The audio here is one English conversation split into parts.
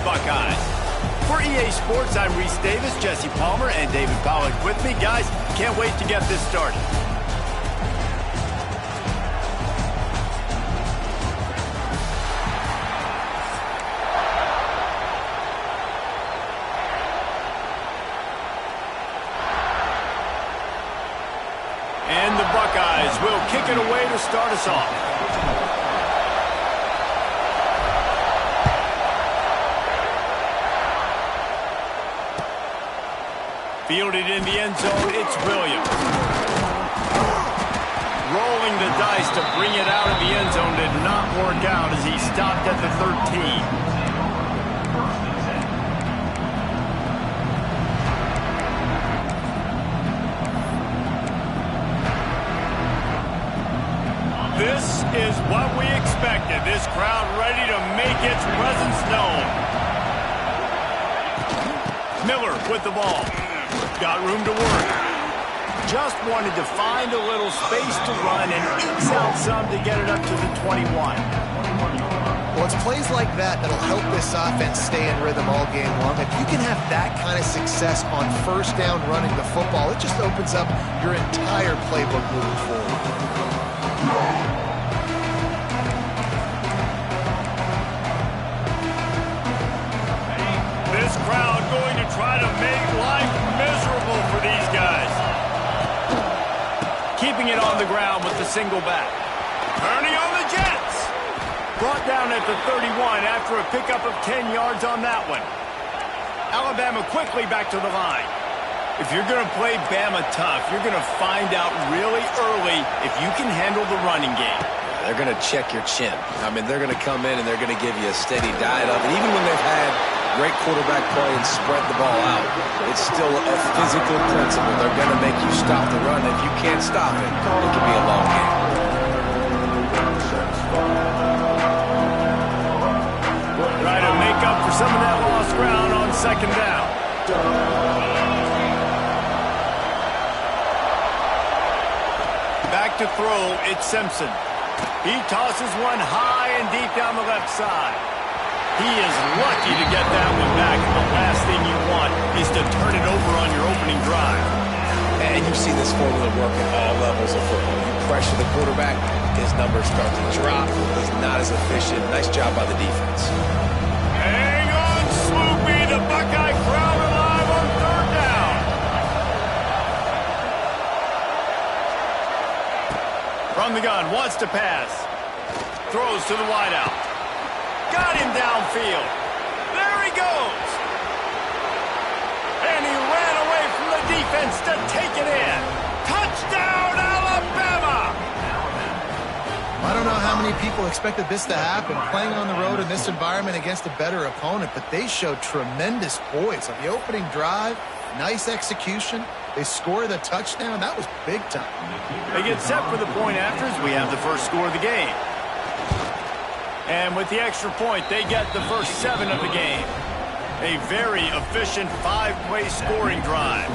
Buckeyes. For EA Sports, I'm Reese Davis, Jesse Palmer, and David Pollack with me. Guys, can't wait to get this started. And the Buckeyes will kick it away to start us off. Fielded in the end zone, it's Williams. Rolling the dice to bring it out of the end zone did not work out as he stopped at the 13. This is what we expected. This crowd ready to make its presence known. Miller with the ball. Got room to work. Just wanted to find a little space to run and ekes out some to get it up to the 21. Well, it's plays like that that'll help this offense stay in rhythm all game long. If you can have that kind of success on first down running the football, it just opens up your entire playbook moving forward. This crowd going to try to make life miserable for these guys. Keeping it on the ground with the single back. Turning on the Jets. Brought down at the 31 after a pickup of 10 yards on that one. Alabama quickly back to the line. If you're going to play Bama tough, you're going to find out really early if you can handle the running game. They're going to check your chin. I mean, they're going to come in and they're going to give you a steady diet of it. Even when they've had great quarterback play and spread the ball out, it's still a physical principle. They're going to make you stop the run. If you can't stop it, it can be a long game. Try to make up for some of that lost ground on second down. Back to throw, it's Simpson. He tosses one high and deep down the left side. He is lucky to get that one back, and the last thing you want is to turn it over on your opening drive. And you see this formula work at all levels of football. You pressure the quarterback, his numbers start to drop. He's not as efficient. Nice job by the defense. Hang on, Sloopy. The Buckeye crowd alive on third down. From the gun, wants to pass. Throws to the wideout. Got him downfield. There he goes. And he ran away from the defense to take it in. Touchdown, Alabama! I don't know how many people expected this to happen, playing on the road in this environment against a better opponent, but they showed tremendous poise on the opening drive. Nice execution. They score the touchdown. That was big time. They get set for the point after as we have the first score of the game. And with the extra point, they get the first 7 of the game. A very efficient 5-play scoring drive.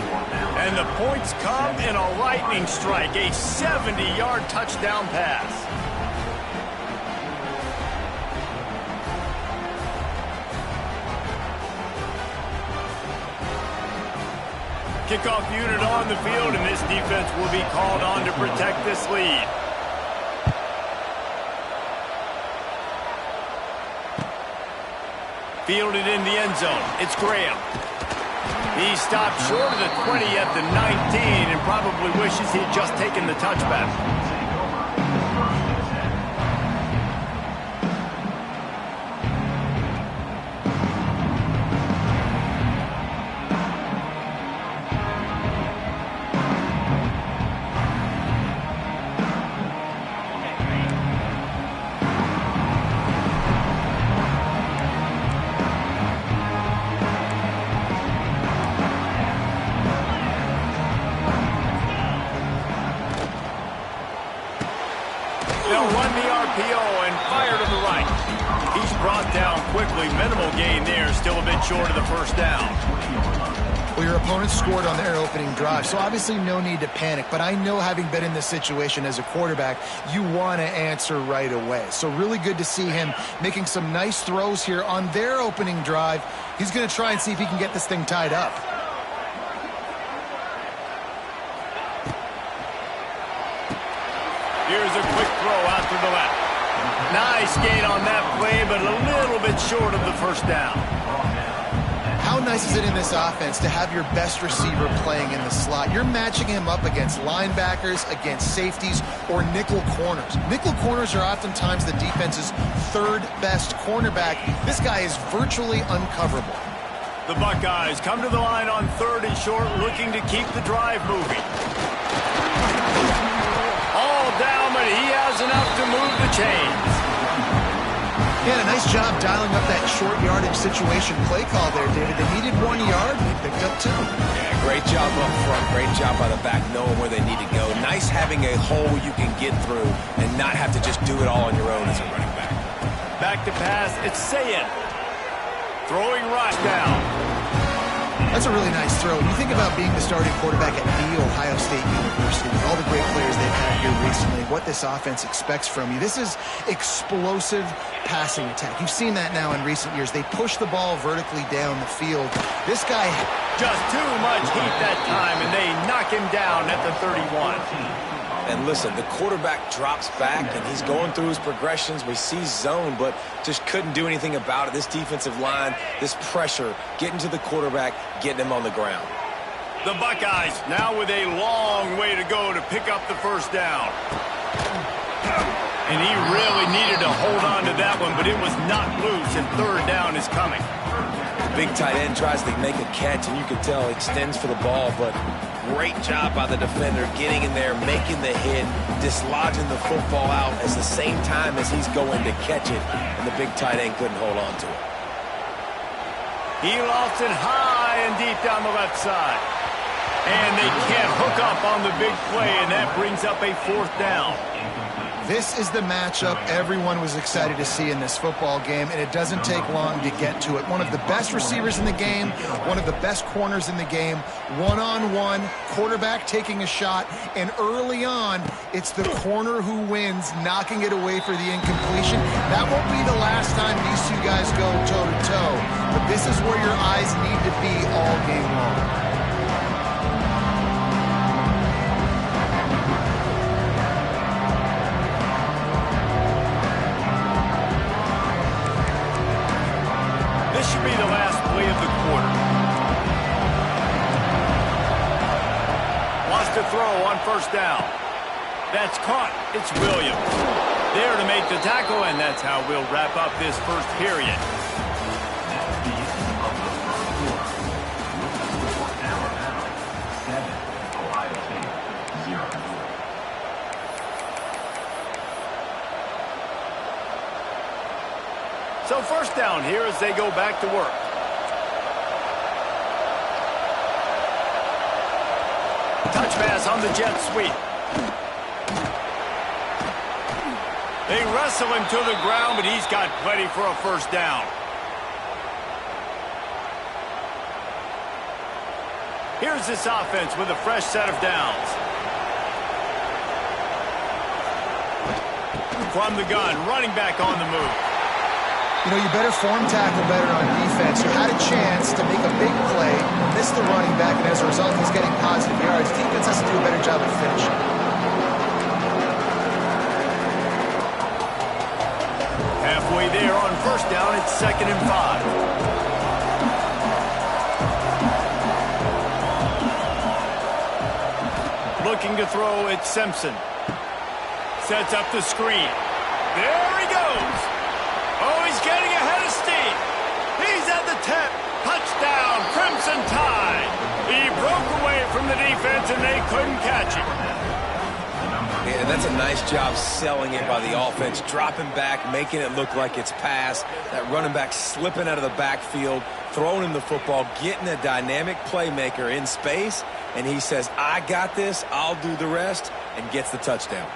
And the points come in a lightning strike, a 70-yard touchdown pass. Kickoff unit on the field, and this defense will be called on to protect this lead. Fielded in the end zone. It's Graham. He stopped short of the 20 at the 19 and probably wishes he'd just taken the touchback. They'll run the RPO and fire to the right. He's brought down quickly. Minimal gain there. Still a bit short of the first down. Well, your opponent scored on their opening drive, so obviously no need to panic. But I know, having been in this situation as a quarterback, you want to answer right away. So really good to see him making some nice throws here on their opening drive. He's going to try and see if he can get this thing tied up. Here's a quick throw out to the left. Nice gain on that play, but a little bit short of the first down. How nice is it in this offense to have your best receiver playing in the slot? You're matching him up against linebackers, against safeties, or nickel corners. Nickel corners are oftentimes the defense's third best cornerback. This guy is virtually uncoverable. The Buckeyes come to the line on 3rd and short, looking to keep the drive moving. All down, but he has enough to move the chains. Yeah, a nice job dialing up that short yardage situation play call there, David. They needed 1 yard, and he picked up 2. Yeah, great job up front. Great job by the back, knowing where they need to go. Nice having a hole you can get through and not have to just do it all on your own as a running back. Back to pass, it's Ncaa. Throwing right down. That's a really nice throw. When you think about being the starting quarterback at The Ohio State University, with all the great players they've had here recently, what this offense expects from you, this is explosive passing attack. You've seen that now in recent years. They push the ball vertically down the field. This guy... Just too much heat that time, and they knock him down at the 31. And listen, the quarterback drops back, and he's going through his progressions. We see zone, but just couldn't do anything about it. This defensive line, this pressure, getting to the quarterback, getting him on the ground. The Buckeyes now with a long way to go to pick up the first down. And he really needed to hold on to that one, but it was not loose, and 3rd down is coming. Big tight end tries to make a catch, and you can tell extends for the ball, but great job by the defender getting in there, making the hit, dislodging the football out at the same time as he's going to catch it, and the big tight end couldn't hold on to it. He lost it high and deep down the left side. And they can't hook up on the big play, and that brings up a 4th down. This is the matchup everyone was excited to see in this football game, and it doesn't take long to get to it. One of the best receivers in the game, one of the best corners in the game, one-on-one, quarterback taking a shot, and early on, it's the corner who wins, knocking it away for the incompletion. That won't be the last time these two guys go toe-to-toe, but this is where your eyes need to be all game long. This should be the last play of the quarter. Wants to throw on 1st down. That's caught. It's Williams. There to make the tackle, and that's how we'll wrap up this first period. So 1st down here as they go back to work. Touch pass on the jet sweep. They wrestle him to the ground, but he's got plenty for a 1st down. Here's this offense with a fresh set of downs. From the gun, running back on the move. You know, you better form tackle better on defense. You had a chance to make a big play, missed the running back, and as a result, he's getting positive yards. Defense has to do a better job of finishing. Halfway there on 1st down, it's 2nd and 5. Looking to throw, it's Simpson. Sets up the screen. There he goes. Oh, he's getting ahead of steam. He's at the 10. Touchdown, Crimson Tide. He broke away from the defense, and they couldn't catch him. Yeah, that's a nice job selling it by the offense, dropping back, making it look like it's pass. That running back slipping out of the backfield, throwing him the football, getting a dynamic playmaker in space, and he says, I got this, I'll do the rest, and gets the touchdown.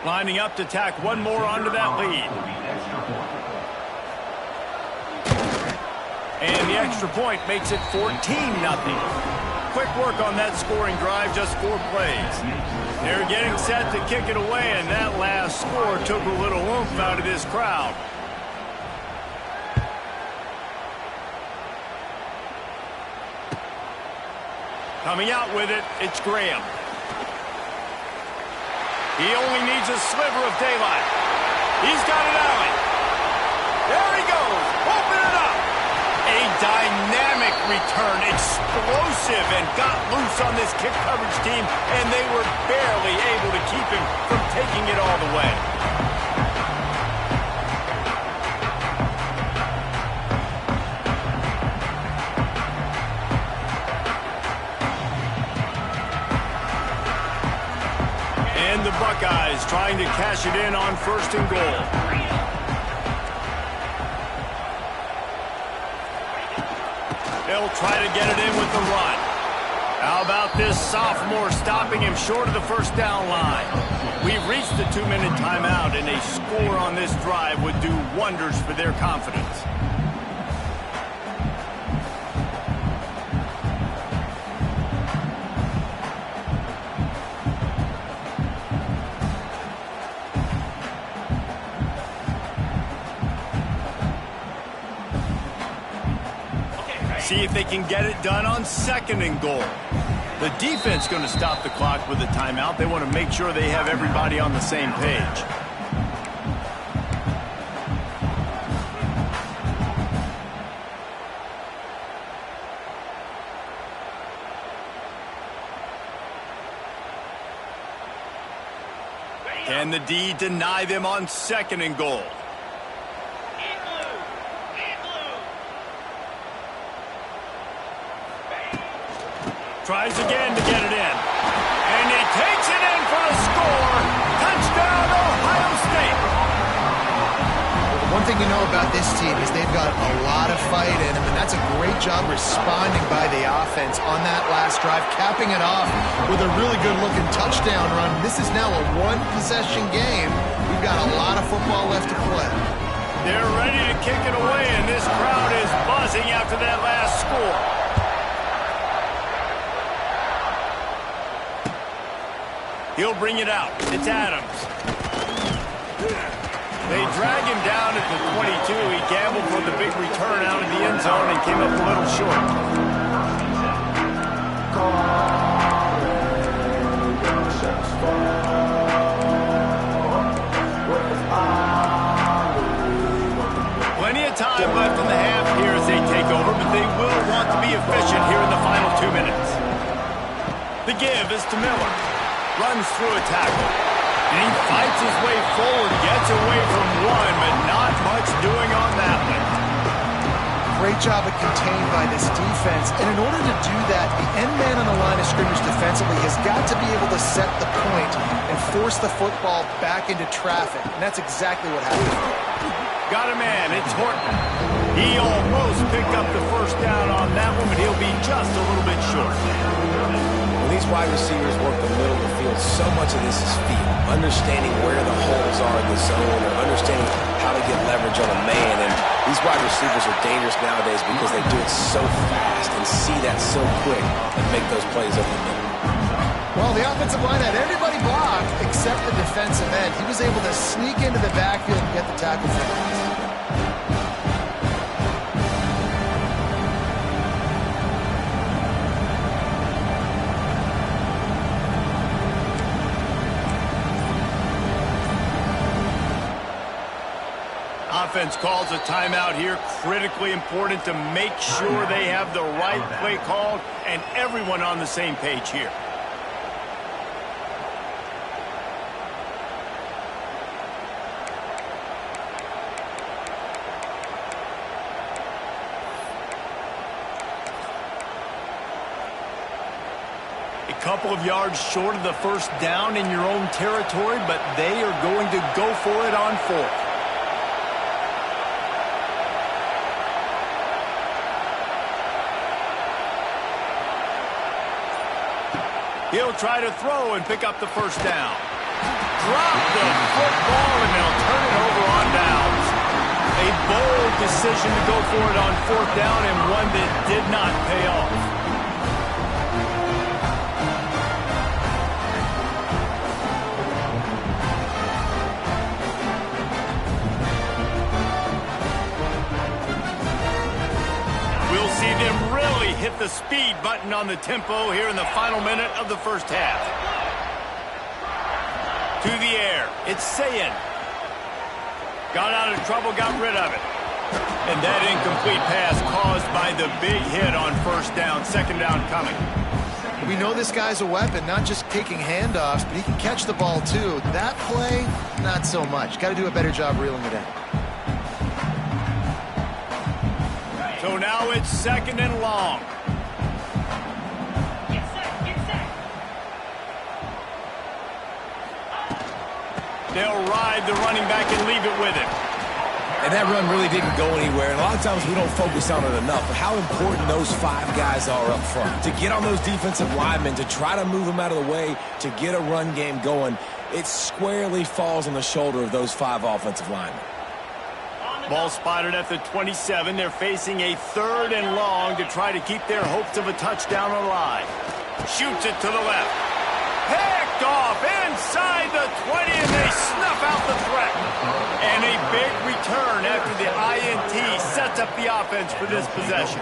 Lining up to tack one more onto that lead. And the extra point makes it 14-0. Quick work on that scoring drive, just 4 plays. They're getting set to kick it away, and that last score took a little oomph out of this crowd. Coming out with it, it's Graham. He only needs a sliver of daylight. He's got it out. There he goes. Open it up. A dynamic return, explosive, and got loose on this kick coverage team, and they were barely able to keep him from taking it all the way. And the Buckeyes trying to cash it in on 1st and goal. They'll try to get it in with the run. How about this sophomore stopping him short of the first down line? We've reached the 2-minute timeout, and a score on this drive would do wonders for their confidence. See if they can get it done on 2nd and goal. The defense going to stop the clock with a timeout. They want to make sure they have everybody on the same page. Can the D deny them on 2nd and goal? Tries again to get it in. And he takes it in for a score. Touchdown, Ohio State. One thing you know about this team is they've got a lot of fight in them, and that's a great job responding by the offense on that last drive, capping it off with a really good-looking touchdown run. This is now a one-possession game. We've got a lot of football left to play. They're ready to kick it away, and this crowd is buzzing after that last score. He'll bring it out. It's Adams. They drag him down at the 22. He gambled for the big return out of the end zone and came up a little short. Plenty of time left in the half here as they take over, but they will want to be efficient here in the final 2 minutes. The give is to Miller. Runs through a tackle. And he fights his way forward, gets away from one, but not much doing on that one. Great job of contained by this defense. And in order to do that, the end man on the line of scrimmage defensively has got to be able to set the point and force the football back into traffic. And that's exactly what happened. Got a man. It's Horton. He almost picked up the first down on that one, but he'll be just a little bit short. When these wide receivers work the middle of the field, so much of this is feel. Understanding where the holes are in the zone, or understanding how to get leverage on a man. And these wide receivers are dangerous nowadays because they do it so fast and see that so quick and make those plays over the middle. Well, the offensive line had everybody blocked except the defensive end. He was able to sneak into the backfield and get the tackle for the Offense calls a timeout here. Critically important to make sure they have the right play called and everyone on the same page here. A couple of yards short of the first down in your own territory, but they are going to go for it on 4th. He'll try to throw and pick up the first down. drop the football, and they'll turn it over on downs. A bold decision to go for it on 4th down, and one that did not pay off. We'll see them really hit the speed button on the tempo here in the final minute of the first half. To the air, it's Ncaa. Got out of trouble, got rid of it. And that incomplete pass caused by the big hit on 1st down, 2nd down coming. We know this guy's a weapon, not just taking handoffs, but he can catch the ball too. That play, not so much. Got to do a better job reeling it in. So now it's 2nd and long. They'll ride the running back and leave it with him. And that run really didn't go anywhere. And a lot of times we don't focus on it enough. But how important those 5 guys are up front. To get on those defensive linemen, to try to move them out of the way, to get a run game going, it squarely falls on the shoulder of those 5 offensive linemen. Ball spotted at the 27. They're facing a 3rd and long to try to keep their hopes of a touchdown alive. Shoots it to the left. Picked off inside the 20, and they snuff out the threat. And a big return after the INT sets up the offense for this possession.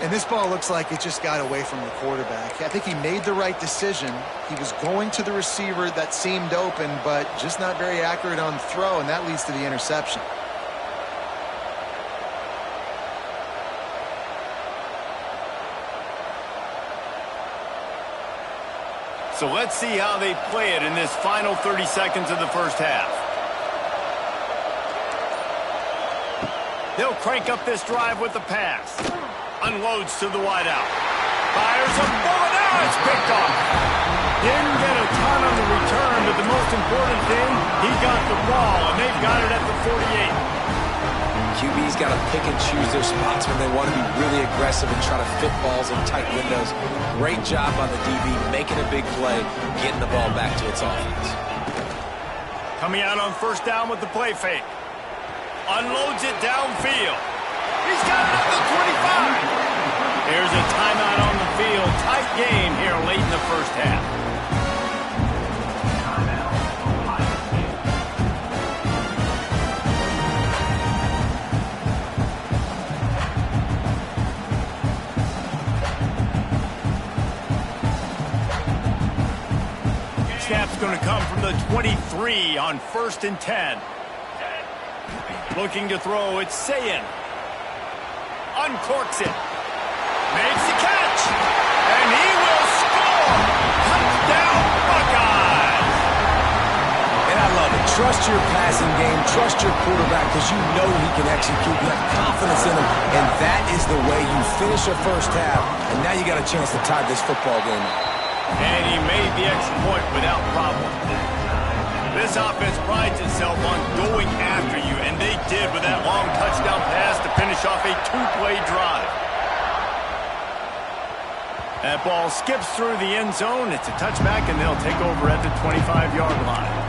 And this ball looks like it just got away from the quarterback. I think he made the right decision. He was going to the receiver that seemed open, but just not very accurate on the throw, and that leads to the interception. So let's see how they play it in this final 30 seconds of the first half. They'll crank up this drive with the pass. Unloads to the wideout. Fires a bullet. Now it's picked off. Didn't get a ton on the return, but the most important thing, he got the ball, and they've got it at the 48. QB's got to pick and choose their spots when they want to be really aggressive and try to fit balls in tight windows. Great job by the DB, making a big play, getting the ball back to its offense. Coming out on 1st down with the play fake. Unloads it downfield. He's got it at the 25. There's a timeout on the field. Tight game here late in the first half. Snap's going to come from the 23 on 1st and 10. Looking to throw, it's Ncaa. Uncorks it. Makes the catch. And he will score. Touchdown, Buckeyes. And I love it. Trust your passing game. Trust your quarterback because you know he can execute. You have confidence in him. And that is the way you finish a first half. And now you got a chance to tie this football game up. And he made the extra point without problem. This offense prides itself on going after you, and they did with that long touchdown pass to finish off a 2-play drive. That ball skips through the end zone. It's a touchback, and they'll take over at the 25-yard line.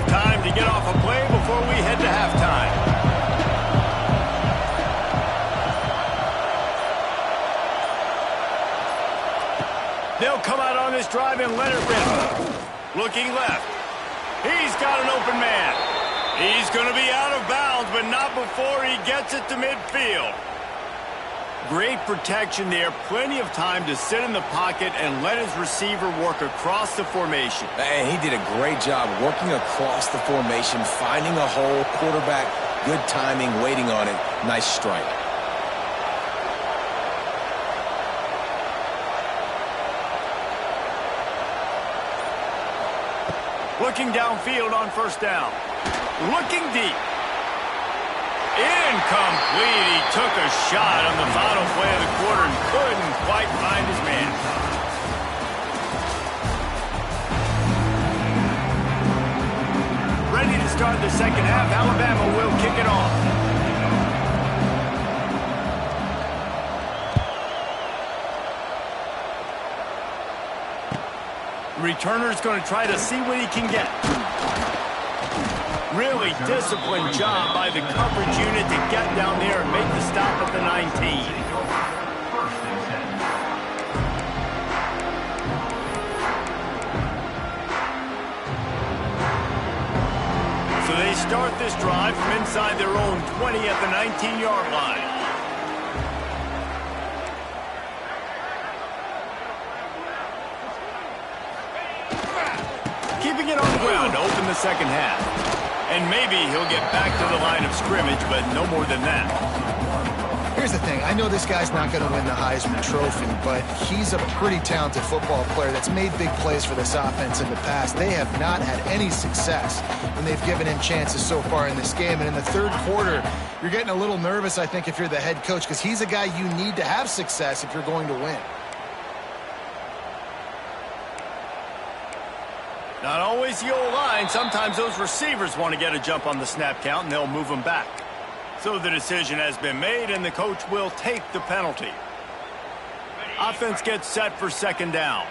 Time to get off a play before we head to halftime. They'll come out on this drive and let it rip. Looking left. He's got an open man. He's going to be out of bounds, but not before he gets it to midfield. Great protection there. Plenty of time to sit in the pocket and let his receiver work across the formation. And he did a great job working across the formation, finding a hole, quarterback, good timing, waiting on it. Nice strike. Looking downfield on 1st down. Looking deep. Incomplete. He took a shot on the final play of the quarter and couldn't quite find his man. Ready to start the second half. Alabama will kick it off. Returner's going to try to see what he can get. Really disciplined job by the coverage unit to get down there and make the stop at the 19. So they start this drive from inside their own 20 at the 19-yard line. Keeping it on the ground to open the second half. And maybe he'll get back to the line of scrimmage, but no more than that. Here's the thing. I know this guy's not going to win the Heisman Trophy, but he's a pretty talented football player that's made big plays for this offense in the past. They have not had any success when they've given him chances so far in this game. And in the third quarter, you're getting a little nervous, I think, if you're the head coach, because he's a guy you need to have success if you're going to win. Not always the old line. Sometimes those receivers want to get a jump on the snap count, and they'll move them back. So the decision has been made, and the coach will take the penalty. Offense gets set for second down.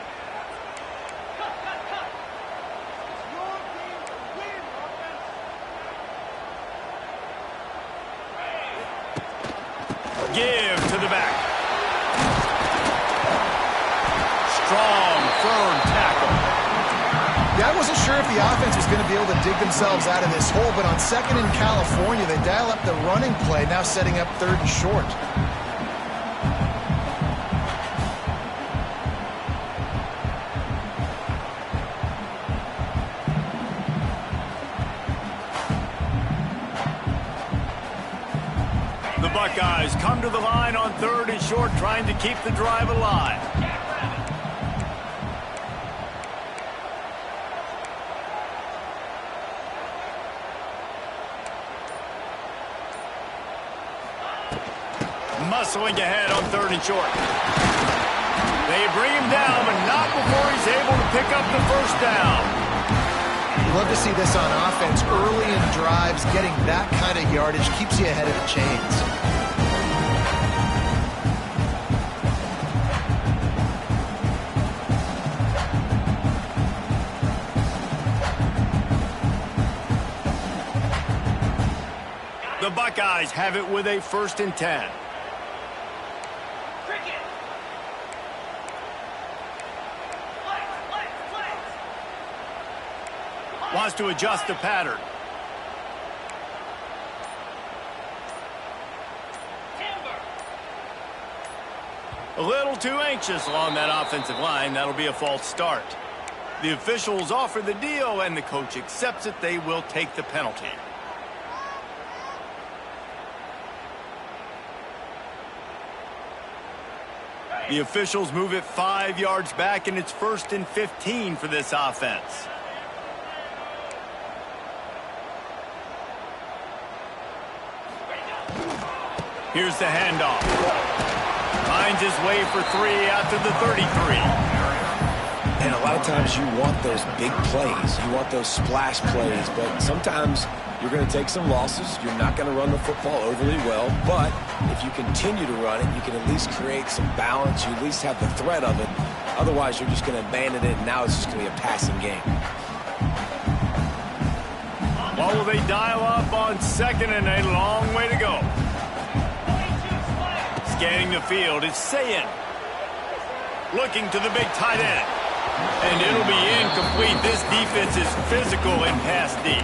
Give to the back. Strong, firm tackle. Yeah, I wasn't sure if the offense was going to be able to dig themselves out of this hole, but on second in California, they dial up the running play, now setting up third and short. The Buckeyes come to the line on third and short, trying to keep the drive alive. Muscling ahead on third and short. They bring him down, but not before he's able to pick up the first down. Love to see this on offense. Early in drives, getting that kind of yardage keeps you ahead of the chains. The Buckeyes have it with a 1st and 10. Wants to adjust the pattern. A little too anxious along that offensive line. That'll be a false start. The officials offer the deal, and the coach accepts it. They will take the penalty. The officials move it 5 yards back, and it's 1st and 15 for this offense. Here's the handoff. Finds his way for 3 after the 33. And a lot of times you want those big plays. You want those splash plays. But sometimes you're going to take some losses. You're not going to run the football overly well. But if you continue to run it, you can at least create some balance. You at least have the threat of it. Otherwise, you're just going to abandon it, and now it's just going to be a passing game. What will they dial up on second and a long way to go? Scanning the field, it's Ncaa. Looking to the big tight end. And it'll be incomplete. This defense is physical and pass deep.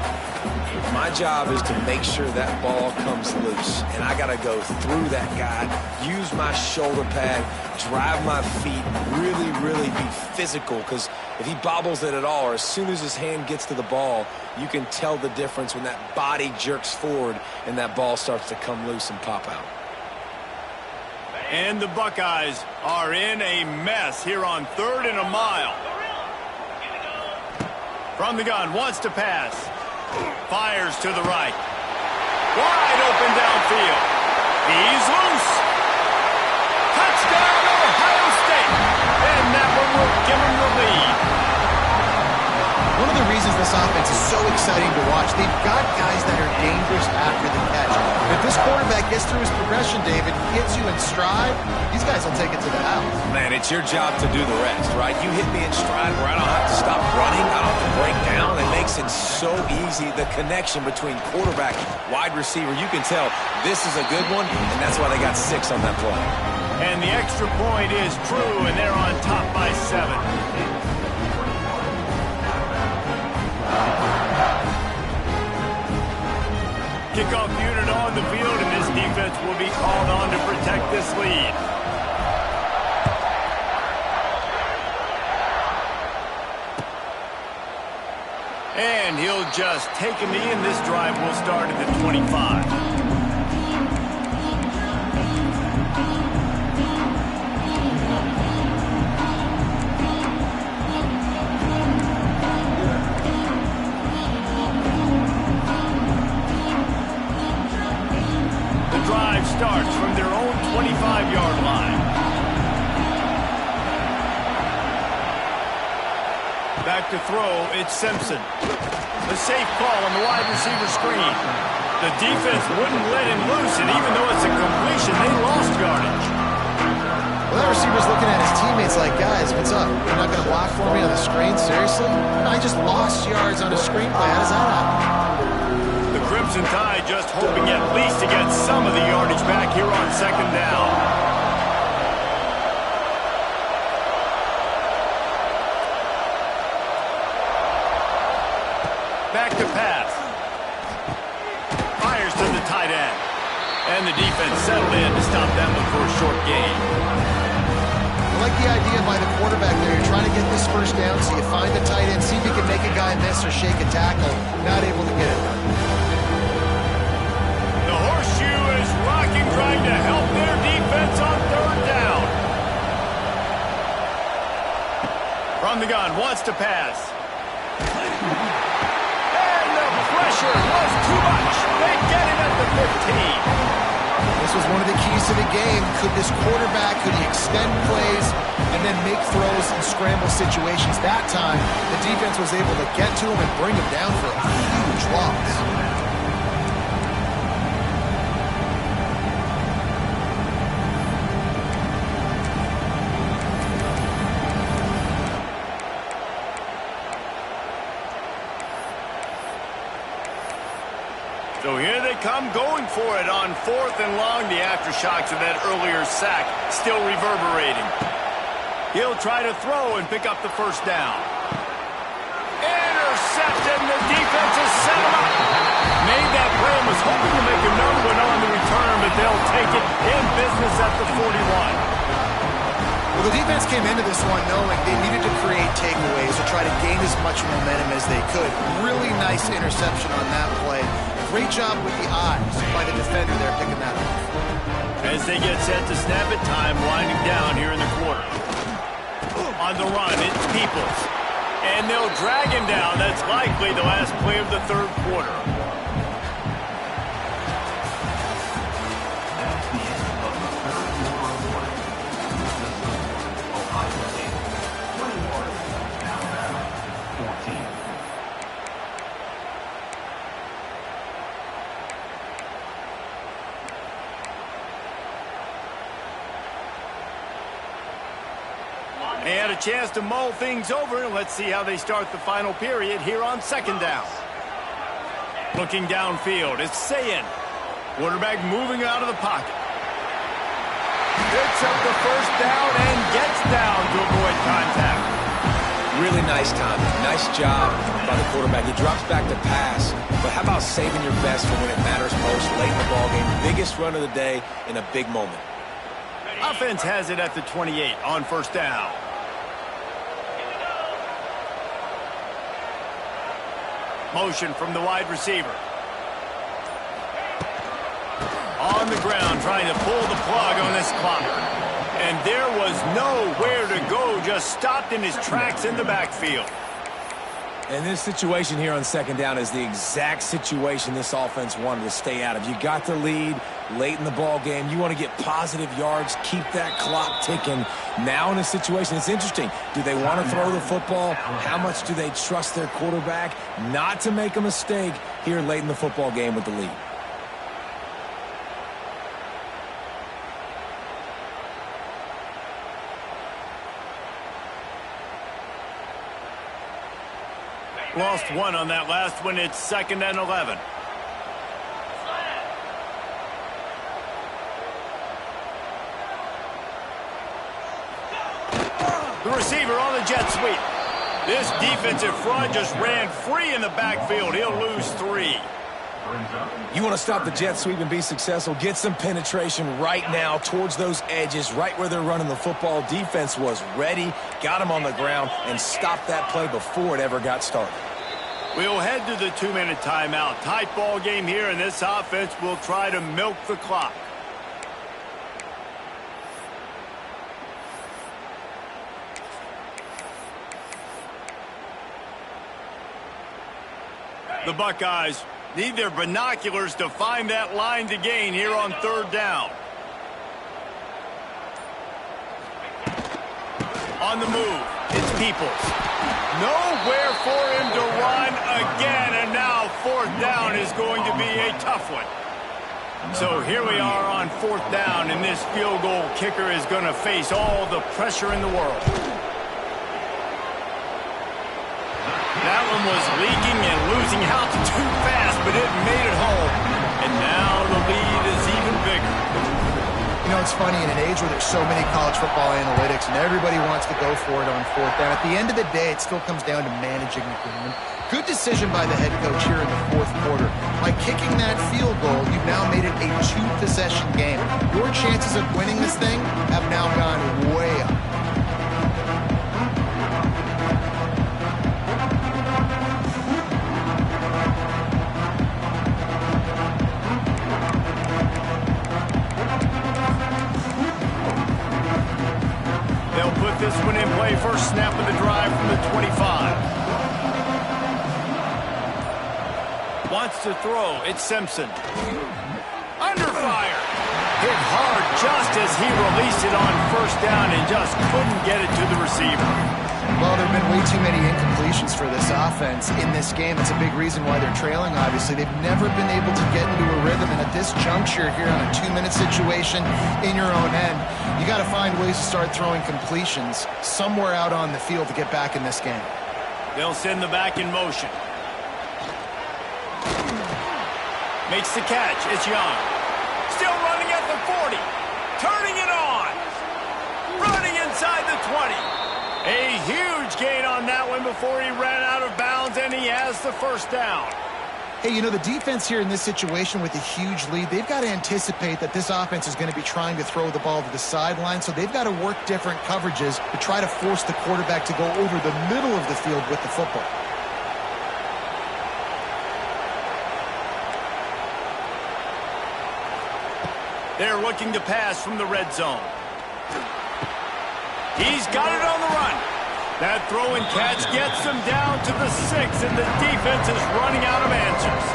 My job is to make sure that ball comes loose. And I got to go through that guy, use my shoulder pad, drive my feet, really be physical. Because if he bobbles it at all, or as soon as his hand gets to the ball, you can tell the difference when that body jerks forward and that ball starts to come loose and pop out. And the Buckeyes are in a mess here on 3rd and a mile. From the gun, wants to pass. Fires to the right. Wide open downfield. He's loose. Touchdown, Ohio State. And that one will give him the lead. One of the reasons this offense is so exciting to watch, they've got guys that are dangerous after the catch. If this quarterback gets through his progression, David, hits you in stride, these guys will take it to the house. Man, it's your job to do the rest, right? You hit me in stride where I don't have to stop running, I don't have to break down. It makes it so easy, the connection between quarterback, wide receiver. You can tell this is a good one, and that's why they got 6 on that play. And the extra point is true, and they're on top by 7. Kickoff unit on the field, and this defense will be called on to protect this lead. And he'll just take a knee, and this drive will start at the 25. Drive starts from their own 25-yard line. Back to throw, it's Simpson. A safe call on the wide receiver screen. The defense wouldn't let him loose, and even though it's a completion, they lost yardage. Well, that receiver's looking at his teammates like, guys, what's up? You're not going to block for me on the screen? Seriously? I just lost yards on a screenplay. How does that happen? Crimson Tide just hoping at least to get some of the yardage back here on 2nd down. Back to pass. Fires to the tight end. And the defense settled in to stop them before a short gain. I like the idea by the quarterback there. You're trying to get this first down, so you find the tight end, see if you can make a guy miss or shake a tackle. Not able to get it done. Rocking, trying to help their defense on 3rd down. From the gun, wants to pass. And the pressure was too much. They get him at the 15. This was one of the keys to the game. Could this quarterback, could he extend plays and then make throws in scramble situations? That time, the defense was able to get to him and bring him down for a huge loss. So here they come going for it on 4th and long. The aftershocks of that earlier sack still reverberating. He'll try to throw and pick up the first down. Intercepted, and the defense has set him up. Made that play and was hoping to make another one on the return, but they'll take it in business at the 41. Well, the defense came into this one knowing they needed to create takeaways to try to gain as much momentum as they could. Really nice interception on that play. Great job with the eyes by the defender there picking that up. As they get set to snap it, time winding down here in the quarter. On the run, it's Peoples. And they'll drag him down. That's likely the last play of the 3rd quarter. They had a chance to mull things over. Let's see how they start the final period here on 2nd down. Looking downfield, it's Ncaa. Quarterback moving out of the pocket. Picks up the first down and gets down to avoid contact. Really nice timing. Nice job by the quarterback. He drops back to pass. But how about saving your best for when it matters most late in the ballgame? Biggest run of the day in a big moment. Offense has it at the 28 on 1st down. Motion from the wide receiver. On the ground, trying to pull the plug on this clock. And there was nowhere to go, just stopped in his tracks in the backfield. And this situation here on second down is the exact situation this offense wanted to stay out of. You got the lead late in the ball game. You want to get positive yards, keep that clock ticking. Now in a situation, it's interesting. Do they want to throw the football? How much do they trust their quarterback not to make a mistake here late in the football game with the lead? Lost one on that last one. It's 2nd and 11. The receiver on the jet sweep. This defensive front just ran free in the backfield. He'll lose 3. You want to stop the jet sweep and be successful, get some penetration right now towards those edges, right where they're running the football. Defense was ready, got him on the ground, and stopped that play before it ever got started. We'll head to the 2-minute timeout. Tight ball game here, and this offense will try to milk the clock. The Buckeyes need their binoculars to find that line to gain here on 3rd down. On the move, it's Peoples. Nowhere for him to run again, and now 4th down is going to be a tough one. So here we are on 4th down, and this field goal kicker is going to face all the pressure in the world. That one was leaking and losing altitude fast, but it made it home. And now the lead is even bigger. You know, it's funny, in an age where there's so many college football analytics and everybody wants to go for it on 4th down, at the end of the day, it still comes down to managing the game. Good decision by the head coach here in the 4th quarter. By kicking that field goal, you've now made it a 2-possession game. Your chances of winning this thing have now gone way up. This one in play, first snap of the drive from the 25. Wants to throw, it's Simpson. Under fire. Hit hard just as he released it on 1st down and just couldn't get it to the receiver. Well, there have been way too many incompletions for this offense in this game. It's a big reason why they're trailing, obviously. They've never been able to get into a rhythm, and at this juncture here on a 2-minute situation in your own end, you got to find ways to start throwing completions somewhere out on the field to get back in this game. They'll send the back in motion. Makes the catch. It's Young. Still running at the 40. Turning it on. Running inside the 20. A huge gain on that one before he ran out of bounds, and he has the 1st down. Hey, you know, the defense here in this situation with a huge lead, they've got to anticipate that this offense is going to be trying to throw the ball to the sideline, so they've got to work different coverages to try to force the quarterback to go over the middle of the field with the football. They're looking to pass from the red zone. He's got it on the run. That throw and catch gets them down to the 6, and the defense is running out of answers.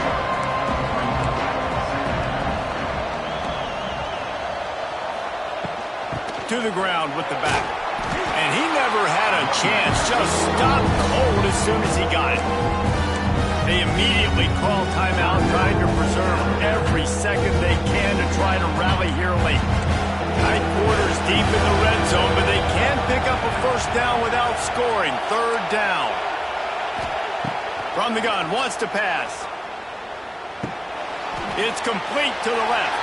To the ground with the back. And he never had a chance, just stopped cold as soon as he got it. They immediately call timeout, trying to preserve every second they can to try to rally here late. Tight quarters deep in the red zone, but they can't pick up a 1st down without scoring. 3rd down. From the gun, wants to pass. It's complete to the left.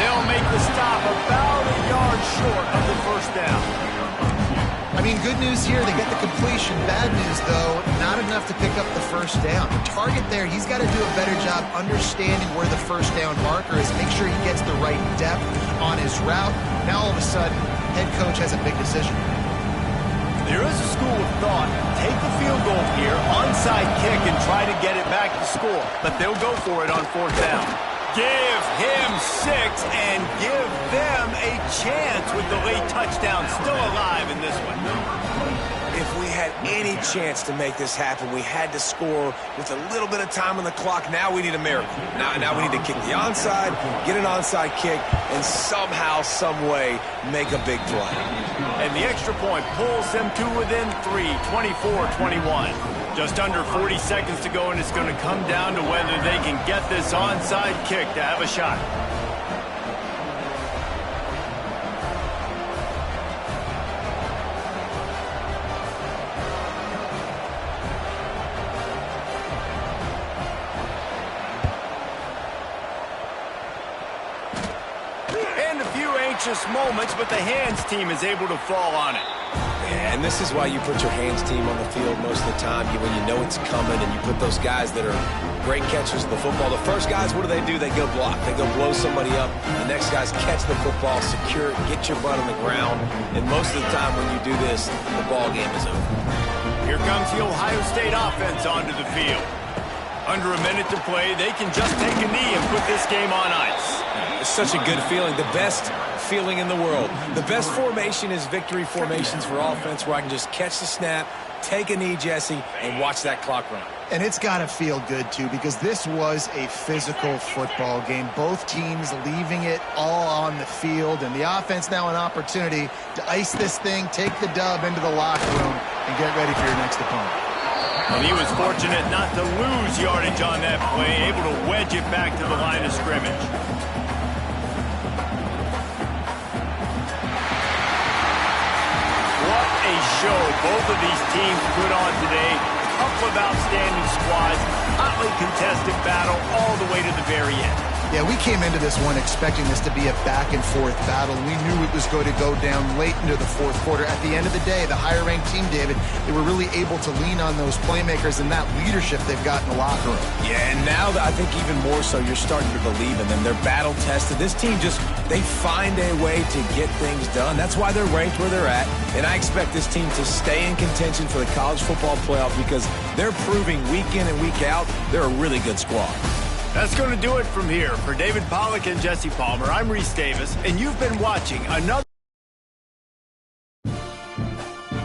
They'll make the stop about a yard short of the 1st down. I mean, good news here, they get the completion. Bad news, though, not enough to pick up the 1st down. The target there, he's got to do a better job understanding where the 1st down marker is, make sure he gets the right depth on his route. Now, all of a sudden, head coach has a big decision. There is a school of thought, take the field goal here, onside kick, and try to get it back to score. But they'll go for it on 4th down. Give him 6 and give them a chance with the late touchdown still alive in this one. if we had any chance to make this happen, we had to score with a little bit of time on the clock. Now we need a miracle. Now we need to kick the onside, get an onside kick, and somehow, some way, make a big play. And the extra point pulls them to within 3, 24-21. Just under 40 seconds to go, and it's going to come down to whether they can get this onside kick to have a shot. Moments, but the hands team is able to fall on it. Yeah, and this is why you put your hands team on the field most of the time, when you know it's coming, and you put those guys that are great catchers of the football. The first guys, what do? They go block. They go blow somebody up. The next guys catch the football, secure it, get your butt on the ground, and most of the time when you do this, the ball game is over. Here comes the Ohio State offense onto the field. Under a minute to play, they can just take a knee and put this game on ice. It's such a good feeling, the best feeling in the world. The best formation is victory formations for offense, where I can just catch the snap, take a knee, Jesse, and watch that clock run. And it's got to feel good, too, because this was a physical football game. Both teams leaving it all on the field, and the offense now an opportunity to ice this thing, take the dub into the locker room, and get ready for your next opponent. Well, he was fortunate not to lose yardage on that play, able to wedge it back to the line of scrimmage. What a show both of these teams put on today. A couple of outstanding squads, hotly contested battle all the way to the very end. Yeah, we came into this one expecting this to be a back-and-forth battle. We knew it was going to go down late into the fourth quarter. At the end of the day, the higher-ranked team, David, they were really able to lean on those playmakers and that leadership they've got in the locker room. Yeah, and now I think even more so, you're starting to believe in them. They're battle-tested. This team they find a way to get things done. That's why they're ranked where they're at. And I expect this team to stay in contention for the college football playoff because they're proving week in and week out they're a really good squad. That's going to do it from here. For David Pollack and Jesse Palmer, I'm Reese Davis, and you've been watching another